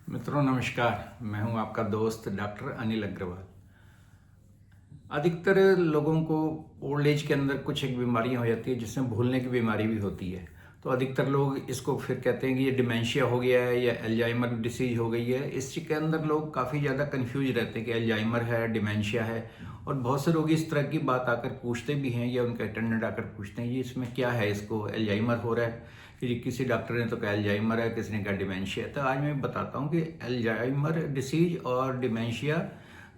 मित्रों नमस्कार। मैं हूं आपका दोस्त डॉक्टर अनिल अग्रवाल। अधिकतर लोगों को ओल्ड एज के अंदर कुछ एक बीमारियां हो जाती है जिसमें भूलने की बीमारी भी होती है। तो अधिकतर लोग इसको फिर कहते हैं कि ये डिमेंशिया हो गया है या अल्जाइमर डिसीज हो गई है। इसके अंदर लोग काफ़ी ज़्यादा कंफ्यूज रहते हैं कि अल्जाइमर है, डिमेंशिया है। और बहुत से लोग इस तरह की बात आकर पूछते भी हैं या उनके अटेंडेंट आकर पूछते हैं, ये इसमें क्या है, इसको अल्जाइमर हो रहा है कि किसी डॉक्टर ने तो कहा अल्जाइमर है, किसी ने कहा डिमेंशिया है। तो आज मैं बताता हूँ कि अल्जाइमर डिसीज और डिमेंशिया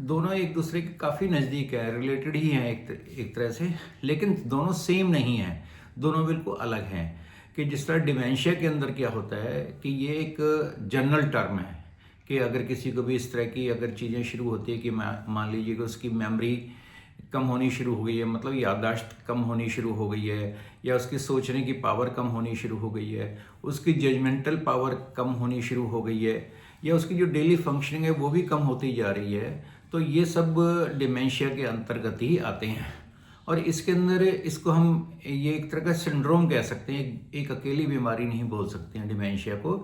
दोनों एक दूसरे के काफ़ी नज़दीक है, रिलेटेड ही हैं एक तरह से, लेकिन दोनों सेम नहीं हैं, दोनों बिल्कुल अलग हैं। कि जिस तरह डिमेंशिया के अंदर क्या होता है कि ये एक जनरल टर्म है कि अगर किसी को भी इस तरह की अगर चीज़ें शुरू होती है कि मान लीजिए कि उसकी मेमोरी कम होनी शुरू हो गई है, मतलब याददाश्त कम होनी शुरू हो गई है, या उसकी सोचने की पावर कम होनी शुरू हो गई है, उसकी जजमेंटल पावर कम होनी शुरू हो गई है, या उसकी जो डेली फंक्शनिंग है वो भी कम होती जा रही है, तो ये सब डिमेंशिया के अंतर्गत ही आते हैं। और इसके अंदर इसको हम ये एक तरह का सिंड्रोम कह सकते हैं, एक अकेली बीमारी नहीं बोल सकते हैं डिमेंशिया को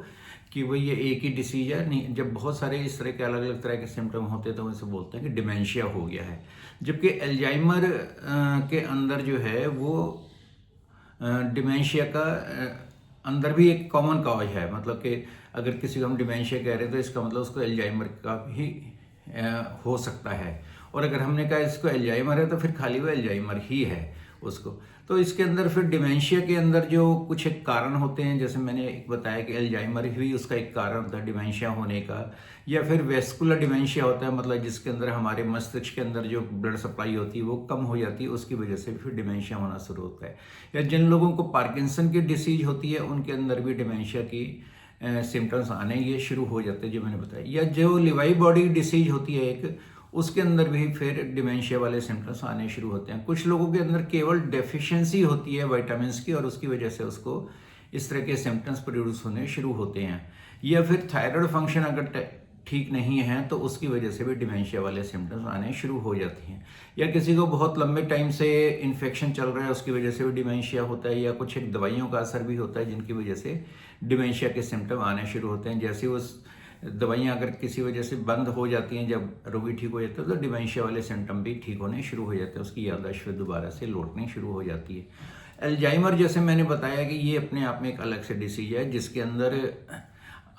कि वही ये एक ही डिसीज है। नहीं, जब बहुत सारे इस तरह के अलग अलग तरह के सिम्टम होते हैं तो उनसे बोलते हैं कि डिमेंशिया हो गया है। जबकि अल्जाइमर के अंदर जो है वो डिमेंशिया का अंदर भी एक कॉमन कॉज है, मतलब कि अगर किसी को हम डिमेंशिया कह रहे हैं तो इसका मतलब उसको अल्जाइमर का भी हो सकता है। और अगर हमने कहा इसको अल्जाइमर है तो फिर खाली वो अल्जाइमर ही है उसको। तो इसके अंदर फिर डिमेंशिया के अंदर जो कुछ एक कारण होते हैं, जैसे मैंने एक बताया कि अल्जाइमर भी उसका एक कारण होता है डिमेंशिया होने का, या फिर वेस्कुलर डिमेंशिया होता है, मतलब जिसके अंदर हमारे मस्तिष्क के अंदर जो ब्लड सप्लाई होती है वो कम हो जाती है, उसकी वजह से फिर डिमेंशिया होना शुरू होता है। या जिन लोगों को पार्किंसन की डिसीज होती है उनके अंदर भी डिमेंशिया की सिम्टम्स आने ये शुरू हो जाते हैं जो मैंने बताया। या जो लिवाई बॉडी डिसीज होती है एक, उसके अंदर भी फिर डिमेंशिया वाले सिम्टम्स आने शुरू होते हैं। कुछ लोगों के अंदर केवल डेफिशिएंसी होती है विटामिन्स की और उसकी वजह से उसको इस तरह के सिम्टम्स प्रोड्यूस होने शुरू होते हैं। या फिर थायराइड फंक्शन अगर ठीक नहीं है तो उसकी वजह से भी डिमेंशिया वाले सिम्टम्स आने शुरू हो जाती हैं। या किसी को बहुत लंबे टाइम से इन्फेक्शन चल रहा है उसकी वजह से भी डिमेंशिया होता है, या कुछ एक दवाइयों का असर भी होता है जिनकी वजह से डिमेंशिया के सिम्टम आने शुरू होते हैं। जैसे उस दवाइयाँ अगर किसी वजह से बंद हो जाती हैं, जब रोगी ठीक हो जाता है तो डिमेंशिया वाले सिम्टम भी ठीक होने शुरू हो जाते हैं, उसकी याददाश्त फिर दोबारा से लौटनी शुरू हो जाती है। अल्जाइमर जैसे मैंने बताया कि ये अपने आप में एक अलग से डिसीज है जिसके अंदर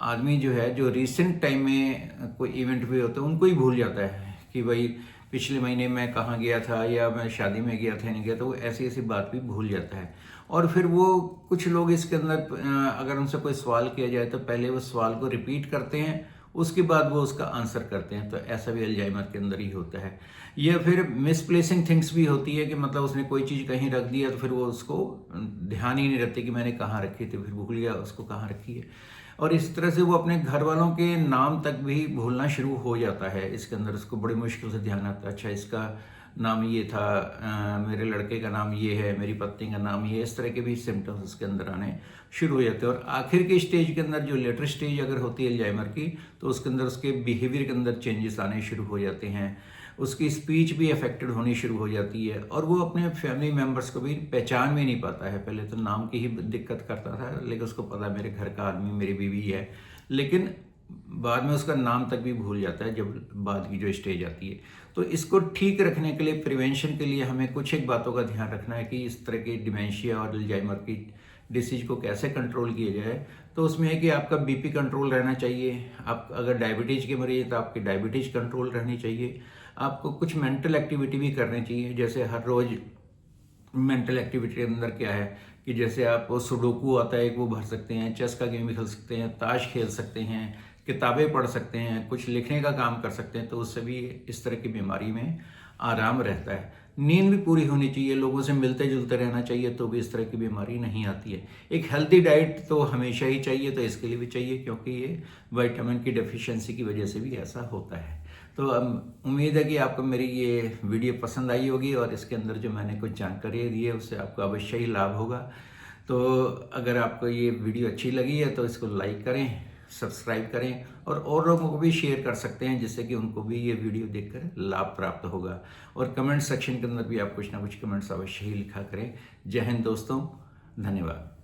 आदमी जो है जो रिसेंट टाइम में कोई इवेंट भी होता है उनको ही भूल जाता है कि भाई पिछले महीने मैं कहाँ गया था या मैं शादी में गया था नहीं गया, तो वो ऐसी ऐसी बात भी भूल जाता है। और फिर वो कुछ लोग इसके अंदर अगर उनसे कोई सवाल किया जाए तो पहले वो सवाल को रिपीट करते हैं, उसके बाद वो उसका आंसर करते हैं। तो ऐसा भी अल्जाइमर के अंदर ही होता है। या फिर मिसप्लेसिंग थिंग्स भी होती है कि मतलब उसने कोई चीज़ कहीं रख दिया तो फिर वो उसको ध्यान ही नहीं रखती कि मैंने कहाँ रखी थी, फिर भूल गया उसको कहाँ रखी है। और इस तरह से वो अपने घर वालों के नाम तक भी भूलना शुरू हो जाता है। इसके अंदर उसको बड़ी मुश्किल से ध्यान आता है, अच्छा इसका नाम ये था, मेरे लड़के का नाम ये है, मेरी पत्नी का नाम ये, इस तरह के भी सिम्टम्स उसके अंदर आने शुरू हो जाते हैं। और आखिर के स्टेज के अंदर जो लेटर स्टेज अगर होती है अल्जाइमर की, तो उसके अंदर उसके बिहेवियर के अंदर चेंजेस आने शुरू हो जाते हैं, उसकी स्पीच भी अफेक्टेड होनी शुरू हो जाती है, और वो अपने फैमिली मेम्बर्स को भी पहचान भी नहीं पाता है। पहले तो नाम की ही दिक्कत करता था, लेकिन उसको पता मेरे घर का आदमी मेरी बीवी है, लेकिन बाद में उसका नाम तक भी भूल जाता है जब बाद की जो स्टेज आती है। तो इसको ठीक रखने के लिए, प्रिवेंशन के लिए हमें कुछ एक बातों का ध्यान रखना है कि इस तरह की डिमेंशिया और अल्जाइमर की डिसीज को कैसे कंट्रोल किया जाए। तो उसमें है कि आपका बीपी कंट्रोल रहना चाहिए, आप अगर डायबिटीज़ के मरीज तो आपकी डायबिटीज़ कंट्रोल रहनी चाहिए। आपको कुछ मेंटल एक्टिविटी भी करनी चाहिए, जैसे हर रोज़ मेंटल एक्टिविटी के अंदर क्या है कि जैसे आप सुडोकू आता है एक, वो भर सकते हैं, चेस का गेम भी खेल सकते हैं, ताश खेल सकते हैं, किताबें पढ़ सकते हैं, कुछ लिखने का काम कर सकते हैं। तो उससे भी इस तरह की बीमारी में आराम रहता है। नींद भी पूरी होनी चाहिए, लोगों से मिलते जुलते रहना चाहिए, तो भी इस तरह की बीमारी नहीं आती है। एक हेल्दी डाइट तो हमेशा ही चाहिए, तो इसके लिए भी चाहिए क्योंकि ये विटामिन की डेफिशिएंसी की वजह से भी ऐसा होता है। तो उम्मीद है कि आपको मेरी ये वीडियो पसंद आई होगी और इसके अंदर जो मैंने कुछ जानकारी दी है उससे आपको अवश्य ही लाभ होगा। तो अगर आपको ये वीडियो अच्छी लगी है तो इसको लाइक करें, सब्सक्राइब करें, और लोगों को भी शेयर कर सकते हैं जिससे कि उनको भी ये वीडियो देखकर लाभ प्राप्त होगा। और कमेंट सेक्शन के अंदर भी आप कुछ ना कुछ कमेंट्स अवश्य ही लिखा करें। जय हिंद दोस्तों, धन्यवाद।